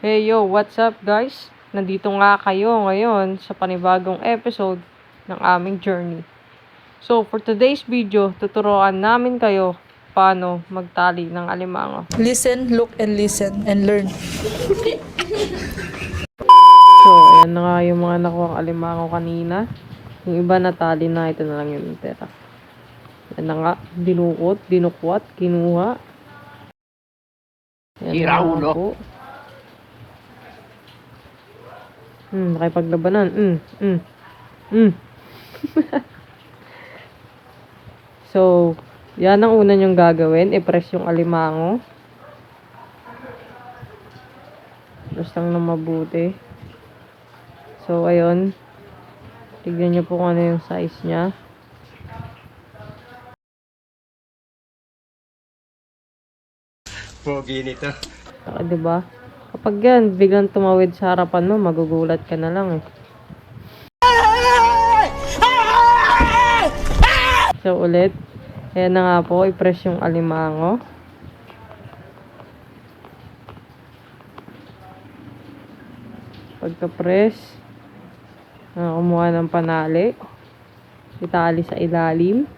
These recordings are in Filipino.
Hey yo, what's up guys? Nandito nga kayo ngayon sa panibagong episode ng aming journey. So for today's video, tuturuan namin kayo paano magtali ng alimango. Listen, look, and listen, and learn. So ayan na nga yung mga nakuha alimango kanina. Yung iba natali na, ito na lang yung tera. Yan na nga, dinukwat, kinuha. Yan na nga po. Nakipaglabanan. So, yan ang una nyong gagawin. I-press yung alimango. Press lang na mabuti. So, ayun. Tignan nyo po kung ano yung size niya. Pogi nito. Diba? Kapag yan, biglang tumawid sa harapan mo, magugulat ka na lang eh. So, ulit. Ayan na nga po, i-press yung alimango. Pagka-press, kumuha ng panali. Itali sa ilalim.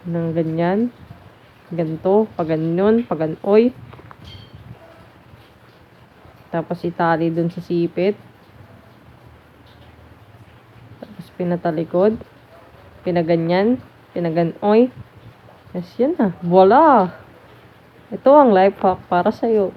Ng ganyan. Ganto, paganyon, paganoy. Tapos itali dun sa sipit. Tapos pinatalikod. Pinaganyan. Pinaganoy. Yes, yan na. Voila! Ito ang life hack para sa'yo.